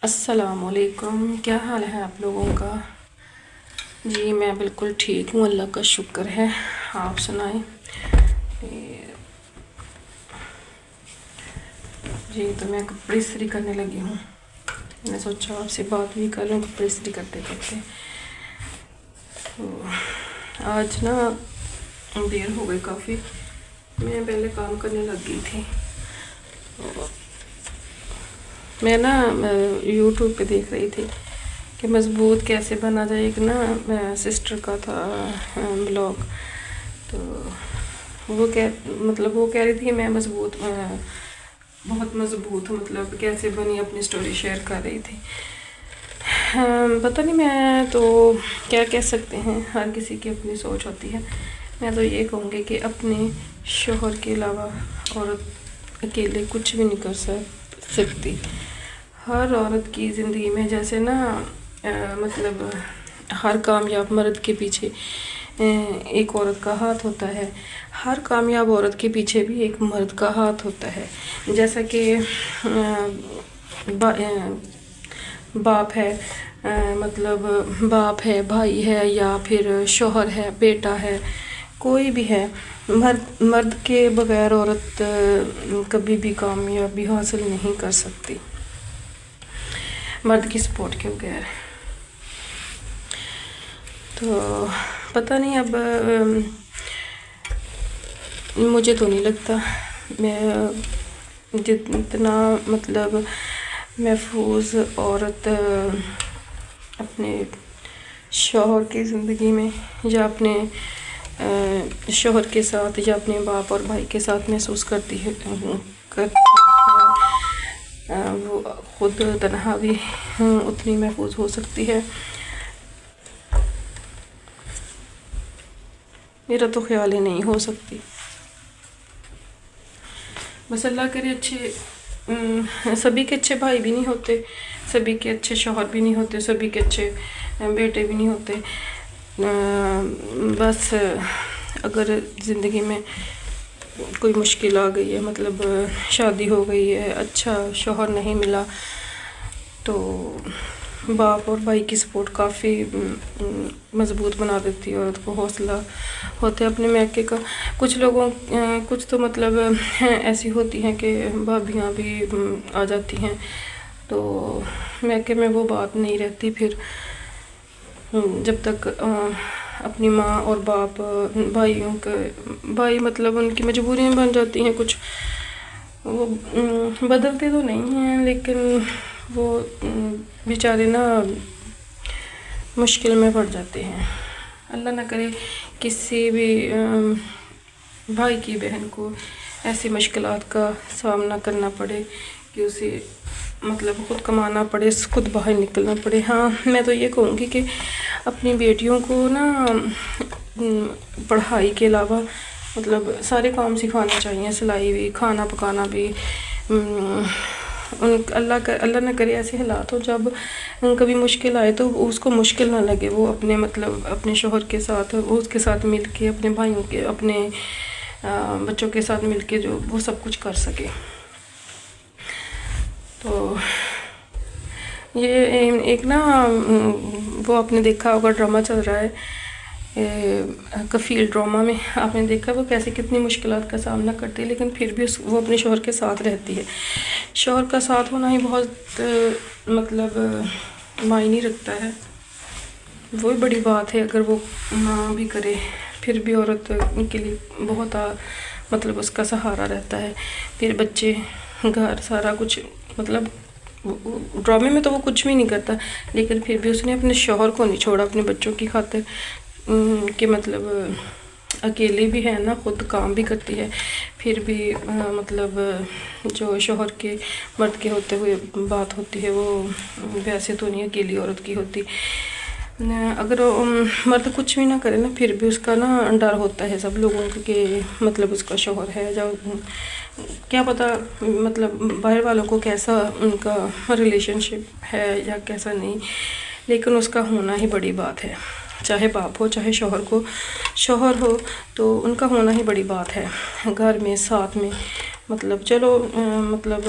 السلام علیکم، کیا حال ہے آپ لوگوں کا؟ جی میں بالکل ٹھیک ہوں، اللہ کا شکر ہے۔ آپ سنائیں؟ جی تو میں کپڑے استری کرنے لگی ہوں، میں نے سوچا آپ سے بات بھی کر لوں کپڑے استری کرتے کرتے۔ تو آج نا دیر ہو گئی کافی، میں پہلے کام کرنے لگ گئی تھی۔ میں نا یوٹیوب پہ دیکھ رہی تھی کہ مضبوط کیسے بنا جائے، ایک نا سسٹر کا تھا بلاگ، تو وہ وہ کہہ رہی تھی کہ میں بہت مضبوط مطلب کیسے بنی، اپنی سٹوری شیئر کر رہی تھی۔ پتہ نہیں، میں تو کیا کہہ سکتے ہیں، ہر کسی کی اپنی سوچ ہوتی ہے۔ میں تو یہ کہوں گی کہ اپنے شوہر کے علاوہ عورت اکیلے کچھ بھی نہیں کر سکتی۔ ہر عورت کی زندگی میں جیسے نا مطلب ہر کامیاب مرد کے پیچھے ایک عورت کا ہاتھ ہوتا ہے، ہر کامیاب عورت کے پیچھے بھی ایک مرد کا ہاتھ ہوتا ہے۔ جیسا کہ باپ ہے، مطلب باپ ہے، بھائی ہے، یا پھر شوہر ہے، بیٹا ہے، کوئی بھی ہے، مرد کے بغیر عورت کبھی بھی کامیابی حاصل نہیں کر سکتی، مرد کی سپورٹ کے بغیر۔ تو پتہ نہیں، اب مجھے تو نہیں لگتا میں جتنا مطلب محفوظ عورت اپنے شوہر کی زندگی میں یا اپنے شوہر کے ساتھ یا اپنے باپ اور بھائی کے ساتھ محسوس کرتی ہے، وہ خود تنہا بھی اتنی محفوظ ہو سکتی ہے۔ میرا تو خیال ہی نہیں ہو سکتی۔ بس اللہ کرے سبھی کے اچھے بھائی بھی نہیں ہوتے، سبھی کے اچھے شوہر بھی نہیں ہوتے، سبھی کے اچھے بیٹے بھی نہیں ہوتے۔ بس اگر زندگی میں کوئی مشکل آ گئی ہے، مطلب شادی ہو گئی ہے، اچھا شوہر نہیں ملا، تو باپ اور بھائی کی سپورٹ کافی مضبوط بنا دیتی ہے عورت کو، حوصلہ ہوتا ہے اپنے میکے کا۔ کچھ تو مطلب ایسی ہوتی ہیں کہ بھابیاں بھی آ جاتی ہیں، تو میکے میں وہ بات نہیں رہتی پھر، جب تک اپنی ماں اور باپ بھائی مطلب ان کی مجبوریاں بن جاتی ہیں، کچھ وہ بدلتے تو نہیں ہیں، لیکن وہ بیچارے نا مشکل میں پڑ جاتے ہیں۔ اللہ نہ کرے کسی بھی بھائی کی بہن کو ایسی مشکلات کا سامنا کرنا پڑے کہ اسے مطلب خود کمانا پڑے، خود باہر نکلنا پڑے۔ ہاں میں تو یہ کہوں گی کہ اپنی بیٹیوں کو نا پڑھائی کے علاوہ مطلب سارے کام سکھانا چاہیے، سلائی بھی، کھانا پکانا بھی۔ اللہ نہ کرے ایسے حالات ہو جب کبھی مشکل آئے تو اس کو مشکل نہ لگے، وہ اپنے شوہر کے ساتھ، اس کے ساتھ مل کے، اپنے بھائیوں کے، اپنے بچوں کے ساتھ مل کے جو وہ سب کچھ کر سکے۔ تو یہ ایک نا وہ آپ نے دیکھا ہوگا ڈرامہ چل رہا ہے، کفیل ڈرامہ میں آپ نے دیکھا وہ کیسے کتنی مشکلات کا سامنا کرتی ہے، لیکن پھر بھی وہ اپنے شوہر کے ساتھ رہتی ہے۔ شوہر کا ساتھ ہونا ہی بہت مطلب معنی رکھتا ہے، وہی بڑی بات ہے۔ اگر وہ نہ بھی کرے پھر بھی عورت کے لیے بہت مطلب اس کا سہارا رہتا ہے، پھر بچے، گھر، سارا کچھ۔ مطلب ڈرامے میں تو وہ کچھ بھی نہیں کرتا، لیکن پھر بھی اس نے اپنے شوہر کو نہیں چھوڑا اپنے بچوں کی خاطر، کہ مطلب اکیلے بھی ہے نا، خود کام بھی کرتی ہے، پھر بھی مطلب جو شوہر کے مرد کے ہوتے ہوئے بات ہوتی ہے وہ ویسے تو نہیں اکیلی عورت کی ہوتی۔ اگر مرد کچھ بھی نہ کرے نا، پھر بھی اس کا نا ڈر ہوتا ہے سب لوگوں کو کہ مطلب اس کا شوہر ہے، کیا پتہ مطلب باہر والوں کو کیسا ان کا ریلیشن شپ ہے یا کیسا نہیں، لیکن اس کا ہونا ہی بڑی بات ہے، چاہے باپ ہو چاہے شوہر ہو، تو ان کا ہونا ہی بڑی بات ہے گھر میں، ساتھ میں۔ مطلب چلو مطلب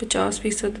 50%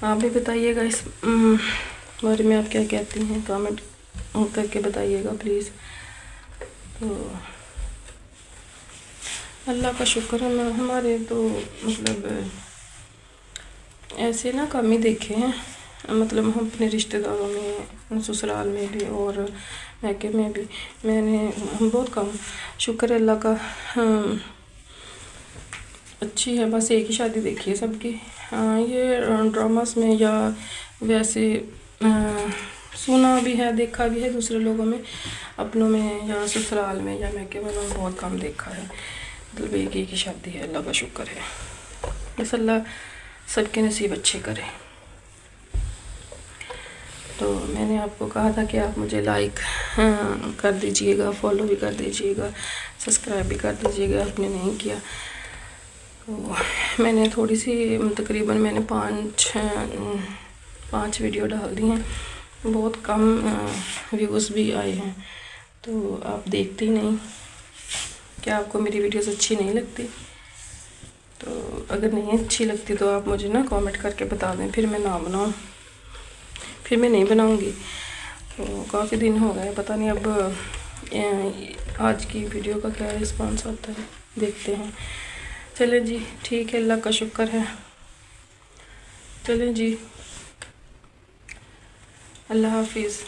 آپ بھی بتائیے گا اس بارے میں آپ کیا کہتی ہیں، کامنٹ کر کے بتائیے گا پلیز۔ تو اللہ کا شکر ہے، ہمارے تو مطلب ایسے نا کم ہی دیکھے ہیں، مطلب ہم اپنے رشتہ داروں میں، سسرال میں بھی اور میکے میں بھی میں نے بہت کم، شکر ہے اللہ کا، اچھی ہے، بس ایک ہی شادی دیکھی ہے سب کی۔ یہ ڈراماز میں یا ویسے سنا بھی ہے، دیکھا بھی ہے دوسرے لوگوں میں، اپنوں میں یا سسرال میں یا میکے میں بہت کم دیکھا ہے، مطلب ایک ہی شادی ہے، اللہ کا شکر ہے، بس اللہ سب کے نصیب اچھے کرے۔ تو میں نے آپ کو کہا تھا کہ آپ مجھے لائک کر دیجئے گا، فالو بھی کر دیجئے گا، سبسکرائب بھی کر دیجئے گا، آپ نے نہیں کیا۔ تو میں نے تھوڑی سی تقریباً میں نے 5 ویڈیو ڈال دی ہیں، بہت کم ویوز بھی آئے ہیں، تو آپ دیکھتے ہی نہیں، کیا آپ کو میری ویڈیوز اچھی نہیں لگتی؟ تو اگر نہیں اچھی لگتی تو آپ مجھے نا کامنٹ کر کے بتا دیں، پھر میں نہ بناؤں، پھر میں نہیں بناؤں گی۔ تو کافی دن ہو گئے، پتہ نہیں اب آج کی ویڈیو کا کیا رسپانس آتا ہے، دیکھتے ہیں۔ چلیں جی ٹھیک ہے، اللہ کا شکر ہے، چلیں جی، اللہ حافظ۔